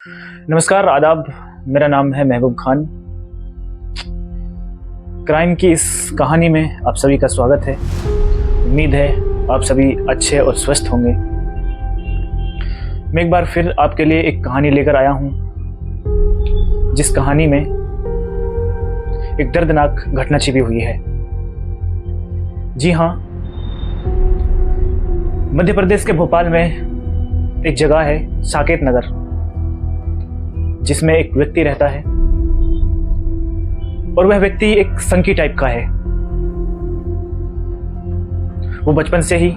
नमस्कार, आदाब। मेरा नाम है महबूब खान। क्राइम की इस कहानी में आप सभी का स्वागत है। उम्मीद है आप सभी अच्छे और स्वस्थ होंगे। मैं एक बार फिर आपके लिए एक कहानी लेकर आया हूं, जिस कहानी में एक दर्दनाक घटना छिपी हुई है। जी हाँ, मध्य प्रदेश के भोपाल में एक जगह है साकेत नगर, जिसमें एक व्यक्ति रहता है और वह व्यक्ति एक संकी टाइप का है। वो बचपन से ही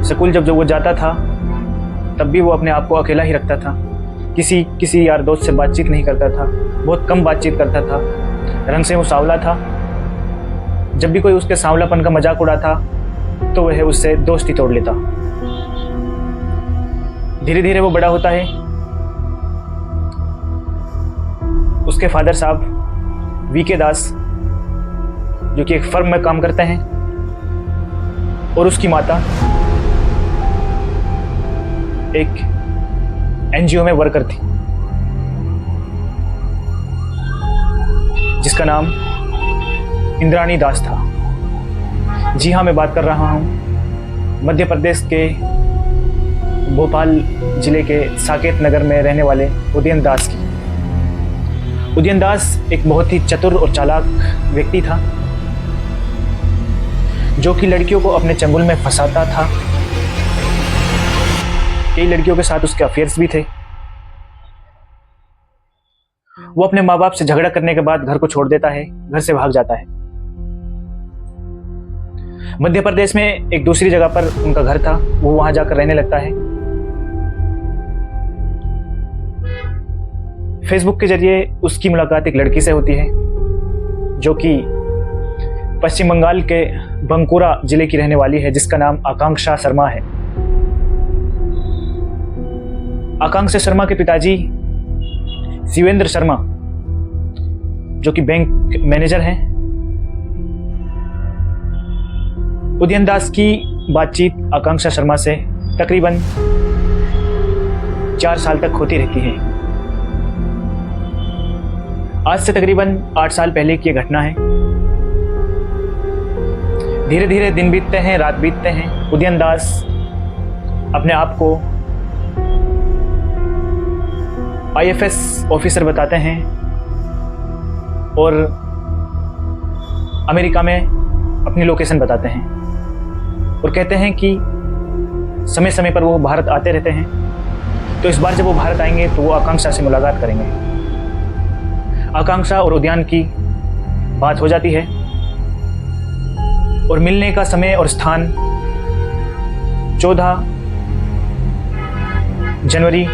स्कूल जब वो जाता था तब भी वो अपने आप को अकेला ही रखता था। किसी यार दोस्त से बातचीत नहीं करता था, बहुत कम बातचीत करता था। रंग से वो सांवला था। जब भी कोई उसके सांवलापन का मजाक उड़ाता तो वह उससे दोस्ती तोड़ लेता। धीरे धीरे वो बड़ा होता है। उसके फादर साहब वीके दास, जो कि एक फर्म में काम करते हैं, और उसकी माता एक एनजीओ में वर्कर थी, जिसका नाम इंद्राणी दास था। जी हाँ, मैं बात कर रहा हूँ मध्य प्रदेश के भोपाल जिले के साकेत नगर में रहने वाले उदयन दास की। उदयन दास एक बहुत ही चतुर और चालाक व्यक्ति था, जो कि लड़कियों को अपने चंगुल में फंसाता था। कई लड़कियों के साथ उसके अफेयर्स भी थे। वो अपने माँ बाप से झगड़ा करने के बाद घर को छोड़ देता है, घर से भाग जाता है। मध्य प्रदेश में एक दूसरी जगह पर उनका घर था, वो वहां जाकर रहने लगता है। फेसबुक के जरिए उसकी मुलाकात एक लड़की से होती है, जो कि पश्चिम बंगाल के बंकुरा जिले की रहने वाली है, जिसका नाम आकांक्षा शर्मा है। आकांक्षा शर्मा के पिताजी शिवेंद्र शर्मा, जो कि बैंक मैनेजर हैं। उदयन दास की बातचीत आकांक्षा शर्मा से तकरीबन 4 साल तक होती रहती है। आज से तकरीबन 8 साल पहले की यह घटना है। धीरे धीरे दिन बीतते हैं, रात बीतते हैं। उदयन दास अपने आप को आईएफएस ऑफिसर बताते हैं और अमेरिका में अपनी लोकेशन बताते हैं, और कहते हैं कि समय समय पर वो भारत आते रहते हैं। तो इस बार जब वो भारत आएंगे तो वो आकांक्षा से मुलाकात करेंगे। आकांक्षा और उद्यान की बात हो जाती है, और मिलने का समय और स्थान 14 जनवरी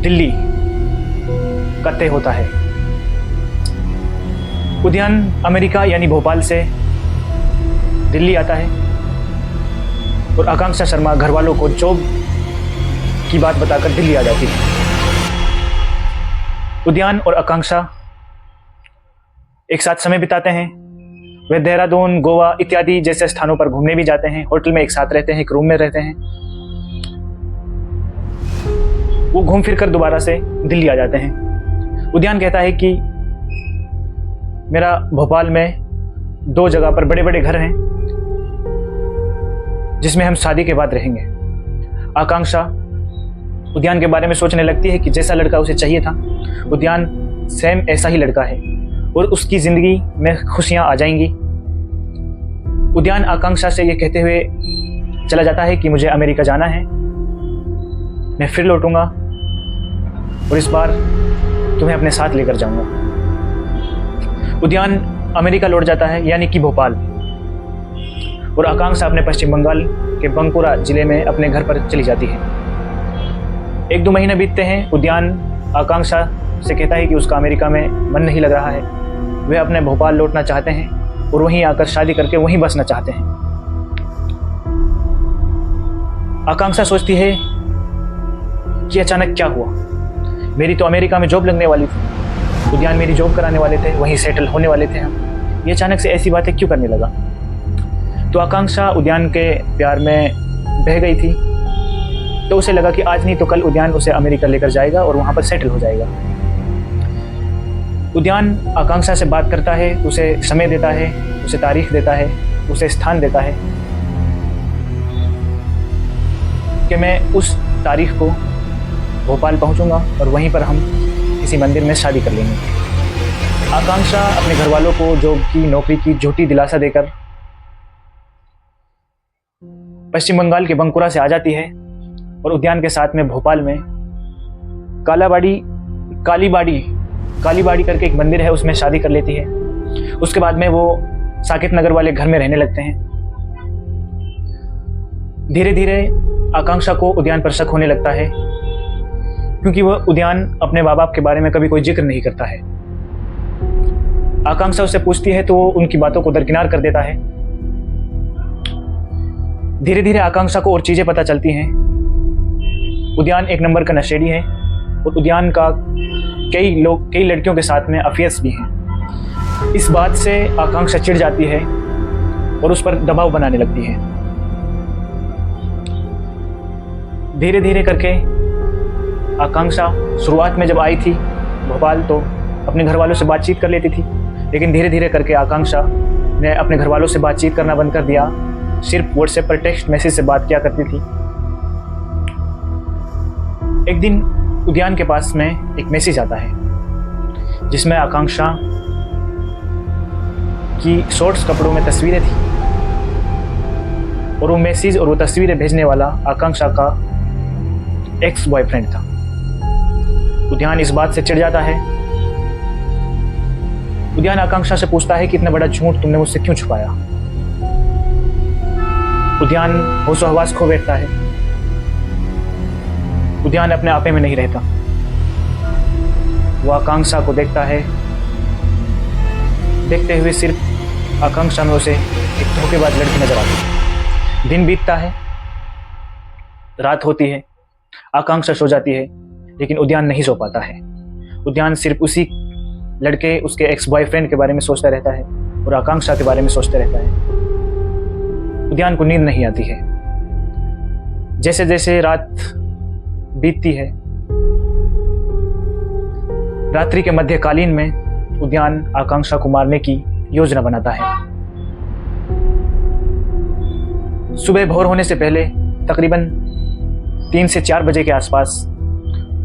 दिल्ली का तय होता है। उद्यान अमेरिका यानी भोपाल से दिल्ली आता है, और आकांक्षा शर्मा घर वालों को जॉब की बात बताकर दिल्ली आ जाती है। उद्यान और आकांक्षा एक साथ समय बिताते हैं। वे देहरादून, गोवा इत्यादि जैसे स्थानों पर घूमने भी जाते हैं। होटल में एक साथ रहते हैं, एक रूम में रहते हैं। वो घूम फिर कर दोबारा से दिल्ली आ जाते हैं। उद्यान कहता है कि मेरा भोपाल में 2 जगह पर बड़े बड़े घर हैं, जिसमें हम शादी के बाद रहेंगे। आकांक्षा उद्यान के बारे में सोचने लगती है कि जैसा लड़का उसे चाहिए था, उद्यान सेम ऐसा ही लड़का है, और उसकी जिंदगी में खुशियां आ जाएंगी। उद्यान आकांक्षा से ये कहते हुए चला जाता है कि मुझे अमेरिका जाना है, मैं फिर लौटूंगा और इस बार तुम्हें अपने साथ लेकर जाऊंगा। उद्यान अमेरिका लौट जाता है, यानी कि भोपाल, और आकांक्षा अपने पश्चिम बंगाल के बंकुरा जिले में अपने घर पर चली जाती है। 1-2 महीने बीतते हैं। उद्यान आकांक्षा से कहता है कि उसका अमेरिका में मन नहीं लग रहा है। वे अपने भोपाल लौटना चाहते हैं और वहीं आकर शादी करके वहीं बसना चाहते हैं। आकांक्षा सोचती है कि अचानक क्या हुआ, मेरी तो अमेरिका में जॉब लगने वाली थी, उद्यान मेरी जॉब कराने वाले थे, वहीं सेटल होने वाले थे हम, ये अचानक से ऐसी बातें क्यों करने लगा। तो आकांक्षा उद्यान के प्यार में बह गई थी तो उसे लगा कि आज नहीं तो कल उद्यान उसे अमेरिका लेकर जाएगा और वहाँ पर सेटल हो जाएगा। उद्यान आकांक्षा से बात करता है, उसे समय देता है, उसे तारीख देता है, उसे स्थान देता है कि मैं उस तारीख को भोपाल पहुंचूंगा और वहीं पर हम किसी मंदिर में शादी कर लेंगे। आकांक्षा अपने घर वालों को जॉब की, नौकरी की झूठी दिलासा देकर पश्चिम बंगाल के बंकुरा से आ जाती है और उद्यान के साथ में भोपाल में कालीबाड़ी करके एक मंदिर है, उसमें शादी कर लेती है। उसके बाद में वो साकेत नगर वाले घर में रहने लगते हैं। धीरे धीरे आकांक्षा को उद्यान पर शक होने लगता है, क्योंकि वह उद्यान अपने माँ बाप के बारे में कभी कोई जिक्र नहीं करता है। आकांक्षा उससे पूछती है तो वो उनकी बातों को दरकिनार कर देता है। धीरे धीरे आकांक्षा को और चीजें पता चलती हैं। उद्यान एक नंबर का नशेड़ी है और उद्यान का कई लड़कियों के साथ में अफेयर्स भी हैं। इस बात से आकांक्षा चिढ़ जाती है और उस पर दबाव बनाने लगती है। धीरे धीरे करके आकांक्षा शुरुआत में जब आई थी भोपाल तो अपने घर वालों से बातचीत कर लेती थी, लेकिन धीरे धीरे करके आकांक्षा ने अपने घर वालों से बातचीत करना बंद कर दिया। सिर्फ व्हाट्सएप पर टेक्स्ट मैसेज से बात किया करती थी। एक दिन उद्यान के पास में एक मैसेज आता है जिसमें आकांक्षा की शॉर्ट्स कपड़ों में तस्वीरें थी और वो मैसेज और वो तस्वीरें भेजने वाला आकांक्षा का एक्स बॉयफ्रेंड था। उद्यान इस बात से चिढ़ जाता है। उद्यान आकांक्षा से पूछता है कि इतना बड़ा झूठ तुमने मुझसे क्यों छुपाया। उद्यान होशो हवास खो बैठता है। उद्यान अपने आपे में नहीं रहता। वो आकांक्षा को देखता है। देखते हुए सिर्फ आकांक्षा में उसे एक धोखेबाज लड़की नजर आती है। दिन बीतता है, रात होती है, आकांक्षा सो जाती है, लेकिन उद्यान नहीं सो पाता है। उद्यान सिर्फ उसी लड़के, उसके एक्स बॉयफ्रेंड के बारे में सोचता रहता है और आकांक्षा के बारे में सोचता रहता है। उद्यान को नींद नहीं आती है। जैसे जैसे रात बीतती है, रात्रि के मध्यकालीन में उद्यान आकांक्षा को मारने की योजना बनाता है। सुबह भोर होने से पहले तकरीबन 3 से 4 बजे के आसपास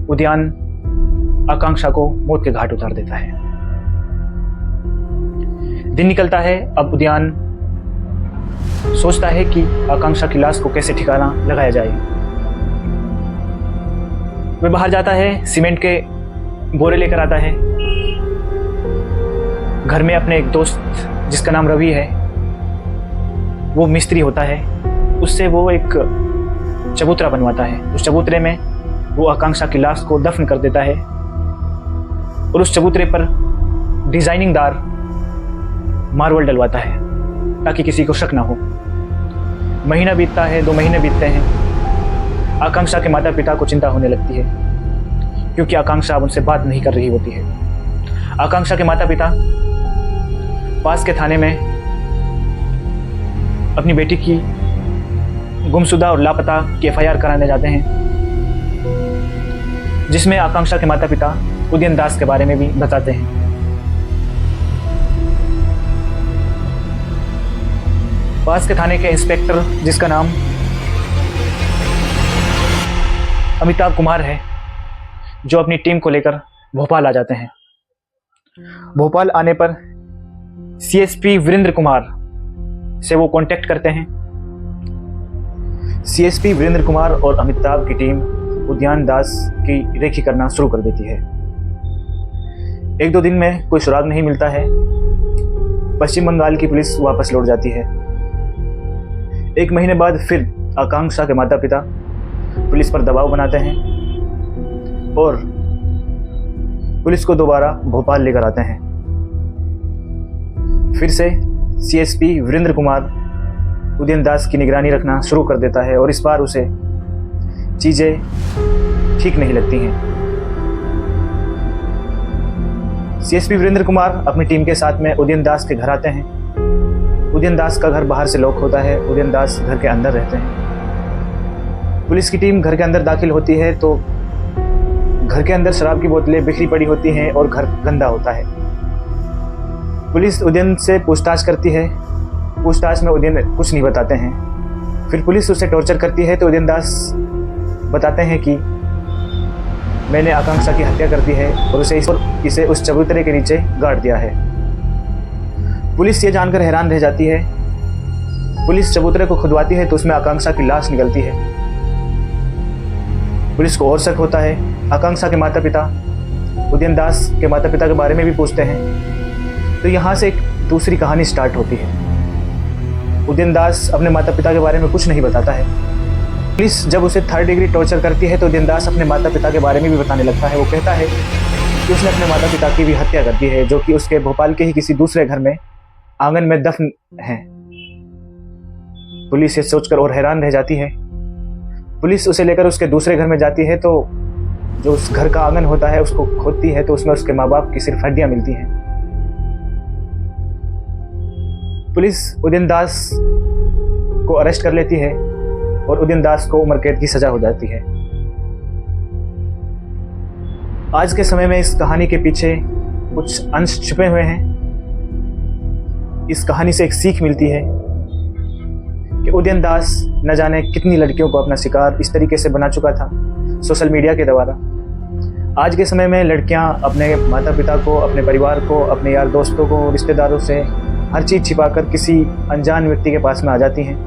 उद्यान आकांक्षा को मौत के घाट उतार देता है। दिन निकलता है। अब उद्यान सोचता है कि आकांक्षा की लाश को कैसे ठिकाना लगाया जाए। वह बाहर जाता है, सीमेंट के बोरे लेकर आता है। घर में अपने एक दोस्त जिसका नाम रवि है, वो मिस्त्री होता है, उससे वो एक चबूतरा बनवाता है। उस चबूतरे में वो आकांक्षा की लाश को दफन कर देता है और उस चबूतरे पर डिजाइनिंगदार मार्बल डलवाता है ताकि किसी को शक ना हो। महीना बीतता है, 2 महीने बीतते हैं। आकांक्षा के माता पिता को चिंता होने लगती है क्योंकि आकांक्षा अब उनसे बात नहीं कर रही होती है। आकांक्षा के माता पिता पास के थाने में अपनी बेटी की गुमशुदा और लापता की एफआईआर कराने जाते हैं, जिसमें आकांक्षा के माता पिता उदयन दास के बारे में भी बताते हैं। पास के थाने के इंस्पेक्टर जिसका नाम अमिताभ कुमार है, जो अपनी टीम को लेकर भोपाल आ जाते हैं। भोपाल आने पर सीएसपी वीरेंद्र कुमार से वो कांटेक्ट करते हैं। सीएसपी वीरेंद्र कुमार और अमिताभ की टीम उदयन दास की रेकी करना शुरू कर देती है। 1-2 दिन में कोई सुराग नहीं मिलता है। पश्चिम बंगाल की पुलिस वापस लौट जाती है। 1 महीने बाद फिर आकांक्षा के माता पिता पुलिस पर दबाव बनाते हैं और पुलिस को दोबारा भोपाल लेकर आते हैं। फिर से सीएसपी वीरेंद्र कुमार उदयन दास की निगरानी रखना शुरू कर देता है और इस बार उसे चीजें ठीक नहीं लगती हैं। सीएसपी वीरेंद्र कुमार अपनी टीम के साथ में उदयन दास के घर आते हैं। उदयन दास का घर बाहर से लॉक होता है। उदयन दास घर के अंदर रहते हैं। पुलिस की टीम घर के अंदर दाखिल होती है तो घर के अंदर शराब की बोतलें बिखरी पड़ी होती हैं और घर गंदा होता है। पुलिस उदयन से पूछताछ करती है। पूछताछ में उदयन कुछ नहीं बताते हैं। फिर पुलिस उसे टॉर्चर करती है तो उदयन दास बताते हैं कि मैंने आकांक्षा की हत्या कर दी है और इसे उस चबूतरे के नीचे गाड़ दिया है। पुलिस ये जानकर हैरान रह जाती है। पुलिस चबूतरे को खुदवाती है तो उसमें आकांक्षा की लाश निकलती है। पुलिस को और शक होता है। आकांक्षा के माता पिता उदयन दास के माता पिता के बारे में भी पूछते हैं। तो यहाँ से एक दूसरी कहानी स्टार्ट होती है। उदयन दास अपने माता पिता के बारे में कुछ नहीं बताता है। पुलिस जब उसे 3rd डिग्री टॉर्चर करती है तो उदयन दास अपने माता पिता के बारे में भी बताने लगता है। वो कहता है कि उसने अपने माता पिता की भी हत्या कर दी है, जो कि उसके भोपाल के ही किसी दूसरे घर में आंगन में दफन है। पुलिस ये सोचकर और हैरान रह जाती है। पुलिस उसे लेकर उसके दूसरे घर में जाती है तो जो उस घर का आंगन होता है उसको खोदती है तो उसमें उसके माँ बाप की सिर्फ हड्डियां मिलती हैं। पुलिस उदयन दास को अरेस्ट कर लेती है और उदयन दास को उम्र कैद की सजा हो जाती है। आज के समय में इस कहानी के पीछे कुछ अंश छुपे हुए हैं। इस कहानी से एक सीख मिलती है कि उदयन दास न जाने कितनी लड़कियों को अपना शिकार इस तरीके से बना चुका था सोशल मीडिया के द्वारा। आज के समय में लड़कियां अपने माता पिता को, अपने परिवार को, अपने यार दोस्तों को, रिश्तेदारों से हर चीज़ छिपाकर किसी अनजान व्यक्ति के पास में आ जाती हैं,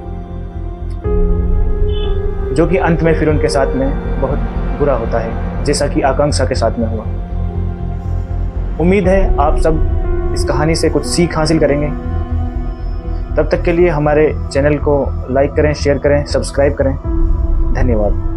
जो कि अंत में फिर उनके साथ में बहुत बुरा होता है, जैसा कि आकांक्षा के साथ में हुआ। उम्मीद है आप सब इस कहानी से कुछ सीख हासिल करेंगे। तब तक के लिए हमारे चैनल को लाइक करें, शेयर करें, सब्सक्राइब करें। धन्यवाद।